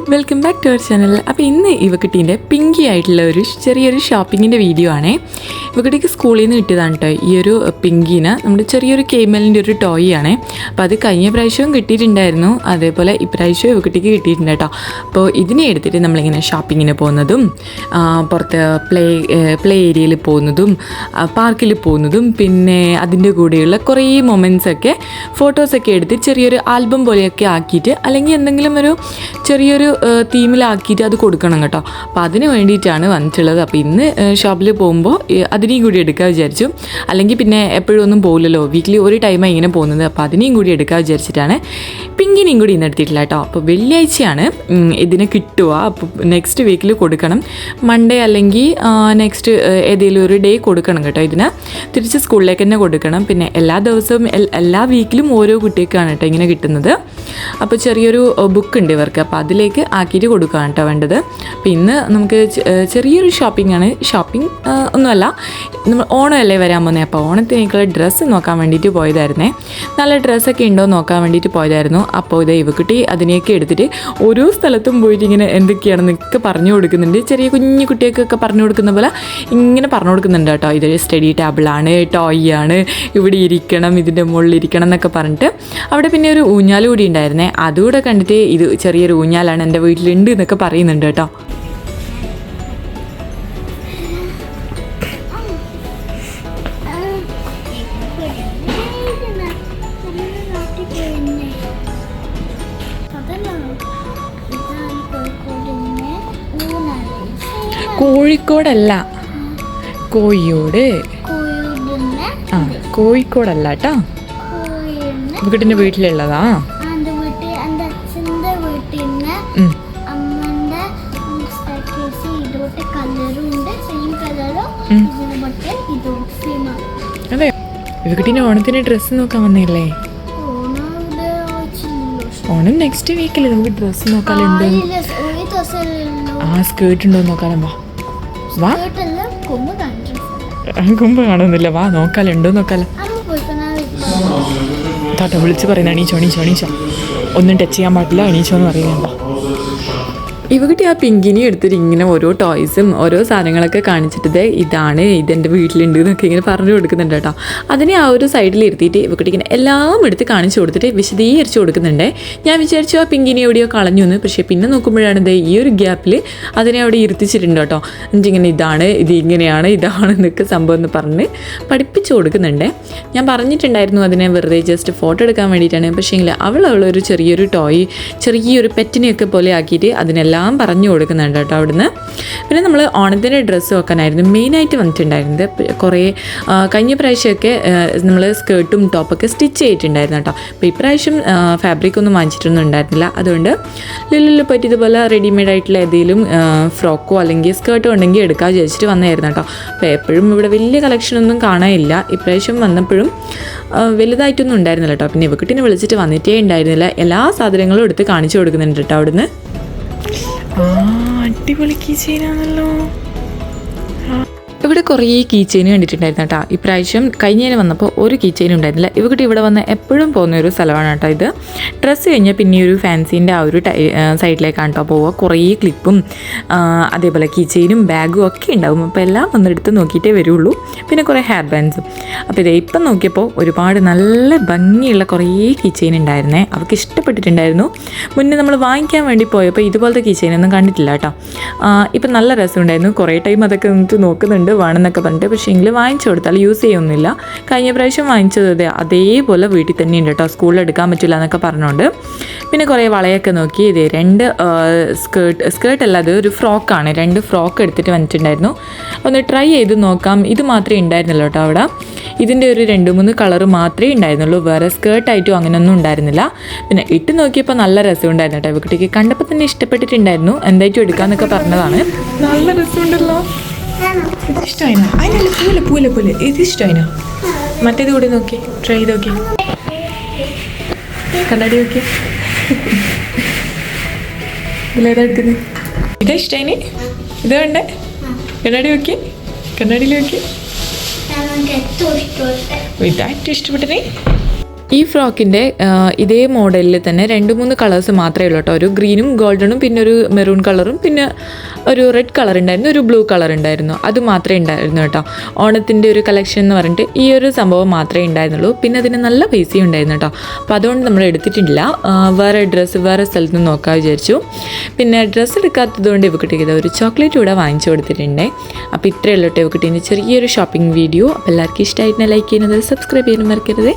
Welcome back to our channel. അപ്പോൾ ഇന്ന് ഇവക്കുട്ടീൻ്റെ പിങ്കി ആയിട്ടുള്ള ഒരു ചെറിയൊരു ഷോപ്പിങ്ങിൻ്റെ വീഡിയോ ആണ്. ഇവക്കുട്ടിക്ക് സ്കൂളിൽ നിന്ന് കിട്ടിയതാണ് കേട്ടോ ഈ ഒരു പിങ്കിന്. നമ്മുടെ ചെറിയൊരു കേമലിൻ്റെ ഒരു ടോയ് ആണ്. അപ്പോൾ അത് കഴിഞ്ഞ പ്രാവശ്യവും കിട്ടിയിട്ടുണ്ടായിരുന്നു, അതേപോലെ ഇപ്രാവശ്യവും ഇവക്കുട്ടിക്ക് കിട്ടിയിട്ടുണ്ട് കേട്ടോ. അപ്പോൾ ഇതിനെ എടുത്തിട്ട് നമ്മളിങ്ങനെ ഷോപ്പിങ്ങിന് പോകുന്നതും പുറത്ത് പ്ലേ ഏരിയയിൽ പോകുന്നതും പാർക്കിൽ പോകുന്നതും പിന്നെ അതിൻ്റെ കൂടെയുള്ള കുറേ മൊമെൻറ്റ്സൊക്കെ ഫോട്ടോസൊക്കെ എടുത്ത് ചെറിയൊരു ആൽബം പോലെയൊക്കെ ആക്കിയിട്ട് അല്ലെങ്കിൽ എന്തെങ്കിലും ഒരു ചെറിയൊരു തീമിലാക്കിയിട്ട് അത് കൊടുക്കണം കേട്ടോ. അപ്പോൾ അതിന് വേണ്ടിയിട്ടാണ് വന്നിട്ടുള്ളത്. അപ്പോൾ ഇന്ന് ഷോപ്പിൽ പോകുമ്പോൾ അതിനെയും കൂടി എടുക്കാൻ വിചാരിച്ചു. അല്ലെങ്കിൽ പിന്നെ എപ്പോഴും ഒന്നും പോകില്ലല്ലോ, വീക്കിലി ഒരു ടൈമാണ് ഇങ്ങനെ പോകുന്നത്. അപ്പോൾ അതിനെയും കൂടി എടുക്കാൻ വിചാരിച്ചിട്ടാണ് പിങ്കിനെയും കൂടി ഇന്ന് എടുത്തിട്ടില്ല കേട്ടോ. അപ്പോൾ വെള്ളിയാഴ്ചയാണ് ഇതിനെ കിട്ടുക. അപ്പോൾ നെക്സ്റ്റ് വീക്കിൽ കൊടുക്കണം, മൺഡേ അല്ലെങ്കിൽ നെക്സ്റ്റ് ഏതെങ്കിലും ഒരു ഡേ കൊടുക്കണം കേട്ടോ. ഇതിന് തിരിച്ച് സ്കൂളിലേക്ക് തന്നെ കൊടുക്കണം. പിന്നെ എല്ലാ ദിവസവും എല്ലാ വീക്കിലും ഓരോ കുട്ടിയൊക്കെയാണ് കേട്ടോ ഇങ്ങനെ കിട്ടുന്നത്. അപ്പോൾ ചെറിയൊരു ബുക്ക് ഉണ്ട് ഇവർക്ക്, അപ്പോൾ അതിലേക്ക് ആക്കിയിട്ട് കൊടുക്കുകയാണ് കേട്ടോ വേണ്ടത്. അപ്പോൾ ഇന്ന് നമുക്ക് ചെറിയൊരു ഷോപ്പിംഗ് ആണ്. ഷോപ്പിംഗ് ഒന്നുമല്ല, നമ്മൾ ഓണമല്ലേ വരാൻ പോകുന്നത്. അപ്പോൾ ഓണത്തിനേക്കുള്ള ഡ്രസ്സ് നോക്കാൻ വേണ്ടിയിട്ട് പോയതായിരുന്നേ. നല്ല ഡ്രസ്സൊക്കെ ഉണ്ടോ നോക്കാൻ വേണ്ടിയിട്ട് പോയതായിരുന്നു. അപ്പോൾ ഇത് ഇവക്കുട്ടി അതിനെയൊക്കെ എടുത്തിട്ട് ഓരോ സ്ഥലത്തും പോയിട്ട് ഇങ്ങനെ എന്തൊക്കെയാണെന്നൊക്കെ പറഞ്ഞു കൊടുക്കുന്നുണ്ട്. ചെറിയ കുഞ്ഞു കുട്ടികൾക്കൊക്കെ പറഞ്ഞു കൊടുക്കുന്ന പോലെ ഇങ്ങനെ പറഞ്ഞു കൊടുക്കുന്നുണ്ട് കേട്ടോ. ഇതൊരു സ്റ്റഡി ടേബിളാണ്, ടോയ് ആണ്, ഇവിടെ ഇരിക്കണം, ഇതിൻ്റെ മുകളിൽ ഇരിക്കണം എന്നൊക്കെ പറഞ്ഞിട്ട്. അവിടെ പിന്നെ ഒരു ഊഞ്ഞാൽ കൂടി ഉണ്ടായിരുന്നേ. അതുകൂടെ കണ്ടിട്ട് ഇത് ചെറിയൊരു ഊഞ്ഞാലാണ്, എൻ്റെ വീട്ടിലുണ്ട് എന്നൊക്കെ പറയുന്നുണ്ട് കേട്ടോ. കോഴിക്കോടല്ല, കോഴിയോട്. ആ, കോഴിക്കോടല്ല കേട്ടോ, വീട്ടിൻ്റെ വീട്ടിലുള്ളതാ. അതെ, ഇവക്കുട്ടീൻ്റെ ഓണത്തിന് ഡ്രസ്സ് നോക്കാൻ വന്നില്ലേ? ഓണം നെക്സ്റ്റ് വീക്കിൽ നമുക്ക് ഡ്രസ്സ് നോക്കാനുണ്ട്. ആ, സ്കേർട്ട് ഉണ്ടോ നോക്കാനും. വാ, കുമ്പ് കാണുന്നില്ല, വാ നോക്കാലുണ്ടോ നോക്കാലോ. താത്ത വിളിച്ച് പറയുന്ന എണീച്ചോ എണീച്ചോ എണീച്ചോ, ഒന്നും ടച്ച് ചെയ്യാൻ പാടില്ല, എണീച്ചോ എന്ന് പറയുന്നുണ്ടോ. ഇവകുട്ടി ആ പിങ്കിനെ എടുത്തിട്ട് ഇങ്ങനെ ഓരോ ടോയ്സും ഓരോ സാധനങ്ങളൊക്കെ കാണിച്ചിട്ട് ഇതാണ്, ഇതെൻ്റെ വീട്ടിലുണ്ട് എന്നൊക്കെ ഇങ്ങനെ പറഞ്ഞു കൊടുക്കുന്നുണ്ട് കേട്ടോ. അതിനെ ആ ഒരു സൈഡിൽ ഇരുത്തിയിട്ട് ഇവകുട്ടി ഇങ്ങനെ എല്ലാം എടുത്ത് കാണിച്ചു കൊടുത്തിട്ട് വിശദീകരിച്ച് കൊടുക്കുന്നുണ്ട്. ഞാൻ വിചാരിച്ചു ആ പിങ്കിനെ എവിടെയോ കളഞ്ഞു എന്ന്, പക്ഷേ പിന്നെ നോക്കുമ്പോഴാണ് ഈ ഒരു ഗ്യാപ്പിൽ അതിനെ അവിടെ ഇരുത്തിച്ചിട്ടുണ്ട് കേട്ടോ. എന്നിട്ടിങ്ങനെ ഇതാണ്, ഇത് ഇങ്ങനെയാണ്, ഇതാണെന്നൊക്കെ സംഭവം എന്ന് പറഞ്ഞ് പഠിപ്പിച്ച് കൊടുക്കുന്നുണ്ട്. ഞാൻ പറഞ്ഞിട്ടുണ്ടായിരുന്നു അതിനെ വെറുതെ ജസ്റ്റ് ഫോട്ടോ എടുക്കാൻ വേണ്ടിയിട്ടാണ്. പക്ഷേ അവളൊരു ചെറിയൊരു ടോയ്, ചെറിയൊരു പെറ്റിനെയൊക്കെ പോലെ ആക്കിയിട്ട് അതിനെല്ലാം പറഞ്ഞു കൊടുക്കുന്നുണ്ട് കേട്ടോ അവിടുന്ന്. പിന്നെ നമ്മൾ ഓണത്തിൻ്റെ ഡ്രസ്സ് വെക്കാനായിരുന്നു മെയിനായിട്ട് വന്നിട്ടുണ്ടായിരുന്നത്. കുറേ കഴിഞ്ഞ പ്രാവശ്യമൊക്കെ നമ്മൾ സ്കേർട്ടും ടോപ്പൊക്കെ സ്റ്റിച്ച് ചെയ്തിട്ടുണ്ടായിരുന്നു കേട്ടോ. അപ്പോൾ ഇപ്രാവശ്യം ഫാബ്രിക്കൊന്നും വാങ്ങിച്ചിട്ടൊന്നും ഉണ്ടായിരുന്നില്ല. അതുകൊണ്ട് ലുലുവിൽ പോയിട്ട് ഇതുപോലെ റെഡിമെയ്ഡ് ആയിട്ടുള്ള ഏതെങ്കിലും ഫ്രോക്കോ അല്ലെങ്കിൽ സ്കേർട്ടോ ഉണ്ടെങ്കിൽ എടുക്കാൻ വിചാരിച്ചിട്ട് വന്നായിരുന്നു കേട്ടോ. അപ്പോൾ എപ്പോഴും ഇവിടെ വലിയ കളക്ഷനൊന്നും കാണാനില്ല. ഇപ്രാവശ്യം വന്നപ്പോഴും വലുതായിട്ടൊന്നും ഉണ്ടായിരുന്നില്ല കേട്ടോ. പിന്നെ ഇവക്കുട്ടിനെ വിളിച്ചിട്ട് വന്നിട്ടേ ഉണ്ടായിരുന്നില്ല. എല്ലാ സാധനങ്ങളും എടുത്ത് കാണിച്ചു കൊടുക്കുന്നുണ്ട് കേട്ടോ അവിടുന്ന്. അടിപൊളി കീ ചെയിനാണല്ലോ. ഇവിടെ കുറേ കീ ചെയിൻ കണ്ടിട്ടുണ്ടായിരുന്നു കേട്ടോ. ഇപ്രാവശ്യം കഴിഞ്ഞതിന് വന്നപ്പോൾ ഒരു കീ ചെയിൻ ഉണ്ടായിരുന്നില്ല. ഇവർക്ക് ഇവിടെ വന്ന് എപ്പോഴും പോകുന്ന ഒരു സ്ഥലമാണ് കേട്ടോ ഇത്. ഡ്രസ്സ് കഴിഞ്ഞാൽ പിന്നെ ഒരു ഫാൻസീൻ്റെ ആ ഒരു സൈഡിലേക്കാണ് കേട്ടോ പോവുക. കുറേ ക്ലിപ്പും അതേപോലെ കീ ചെയിനും ബാഗും ഒക്കെ ഉണ്ടാവും. അപ്പോൾ എല്ലാം ഒന്നെടുത്ത് നോക്കിയിട്ടേ വരുള്ളൂ. പിന്നെ കുറേ ഹെയർ ബാൻഡ്സും. അപ്പോൾ ഇതേ ഇപ്പം നോക്കിയപ്പോൾ ഒരുപാട് നല്ല ഭംഗിയുള്ള കുറേ കീ ചെയിൻ ഉണ്ടായിരുന്നേ. അവർക്ക് ഇഷ്ടപ്പെട്ടിട്ടുണ്ടായിരുന്നു. മുന്നേ നമ്മൾ വാങ്ങിക്കാൻ വേണ്ടി പോയപ്പോൾ ഇതുപോലത്തെ കീ ചെയിനൊന്നും കണ്ടിട്ടില്ല കേട്ടോ. ഇപ്പം നല്ല രസമുണ്ടായിരുന്നു. കുറേ ടൈം അതൊക്കെ എന്നിട്ട് നോക്കുന്നുണ്ട് വേണമെന്നൊക്കെ പറഞ്ഞിട്ട്. പക്ഷേ എങ്കിൽ വാങ്ങിച്ചു കൊടുത്താൽ യൂസ് ചെയ്യൊന്നുമില്ല. കഴിഞ്ഞ പ്രാവശ്യം വാങ്ങിച്ചത് അതേപോലെ വീട്ടിൽ തന്നെ ഉണ്ട് കേട്ടോ, സ്കൂളിൽ എടുക്കാൻ പറ്റില്ല എന്നൊക്കെ പറഞ്ഞുകൊണ്ട്. പിന്നെ കുറേ വളയൊക്കെ നോക്കി. ഇതേ 2 സ്കേർട്ട് അല്ലാതെ ഒരു ഫ്രോക്കാണ്, 2 ഫ്രോക്ക് എടുത്തിട്ട് വന്നിട്ടുണ്ടായിരുന്നു. ഒന്ന് ട്രൈ ചെയ്ത് നോക്കാം. ഇത് മാത്രമേ ഉണ്ടായിരുന്നുള്ളൂ കേട്ടോ അവിടെ. ഇതിൻ്റെ ഒരു 2-3 കളറ് മാത്രമേ ഉണ്ടായിരുന്നുള്ളൂ. വേറെ സ്കേർട്ടായിട്ടും അങ്ങനെയൊന്നും ഉണ്ടായിരുന്നില്ല. പിന്നെ ഇട്ട് നോക്കിയപ്പോൾ നല്ല രസമുണ്ടായിരുന്നു കേട്ടോ. ഇവക്കുട്ടിക്ക് കണ്ടപ്പോൾ തന്നെ ഇഷ്ടപ്പെട്ടിട്ടുണ്ടായിരുന്നു. എന്തായിട്ടും എടുക്കാമെന്നൊക്കെ പറഞ്ഞതാണ്. നല്ല രസമുണ്ടല്ലോ. ഇത് ഇഷ്ടമായിനാ? അതിനല്ല പോലെ പോലെ പോലെ ഇത് ഇഷ്ടമായിനാ? മറ്റേത് കൂടി നോക്കി, ട്രൈ ചെയ്ത് നോക്കി, കണ്ണാടി നോക്കി. ഇതിലേതാ എടുക്കുന്നത്? ഇതാ ഇഷ്ടമായിന്? ഇത് വേണ്ടേ? കണ്ണാടി നോക്കി, കണ്ണാടിയിൽ നോക്കി. ഇതായിട്ട് ഇഷ്ടപ്പെട്ടേ? ഈ ഫ്രോക്കിൻ്റെ ഇതേ മോഡലിൽ തന്നെ 2-3 കളേഴ്സ് മാത്രമേ ഉള്ളൂ കേട്ടോ. ഒരു ഗ്രീനും ഗോൾഡനും പിന്നെ ഒരു മെറൂൺ കളറും പിന്നെ ഒരു റെഡ് കളർ ഉണ്ടായിരുന്നു, ഒരു ബ്ലൂ കളർ ഉണ്ടായിരുന്നു. അത് മാത്രമേ ഉണ്ടായിരുന്നു കേട്ടോ. ഓണത്തിൻ്റെ ഒരു കളക്ഷൻ എന്ന് പറഞ്ഞിട്ട് ഈ ഒരു സംഭവം മാത്രമേ ഉണ്ടായിരുന്നുള്ളൂ. പിന്നെ അതിന് നല്ല പൈസയും ഉണ്ടായിരുന്നു കേട്ടോ. അപ്പോൾ അതുകൊണ്ട് നമ്മൾ എടുത്തിട്ടില്ല. വേറെ ഡ്രസ്സ് വേറെ സ്ഥലത്ത് നിന്ന് നോക്കാൻ വിചാരിച്ചു. പിന്നെ ഡ്രസ്സ് എടുക്കാത്തത് കൊണ്ട് ഇവക്കുട്ടിക്ക് ഒരു ചോക്ലേറ്റ് കൂടെ വാങ്ങിച്ചു കൊടുത്തിട്ടുണ്ട്. അപ്പോൾ ഇത്രയേ ഉള്ളൂ കേട്ടോ ഇവക്കുട്ടീൻ്റെ ചെറിയൊരു ഷോപ്പിംഗ് വീഡിയോ. അപ്പോൾ എല്ലാവർക്കും ഇഷ്ടമായിട്ട് ലൈക്ക് ചെയ്യുന്നത്, സബ്സ്ക്രൈബ് ചെയ്യാനും മറക്കരുത്.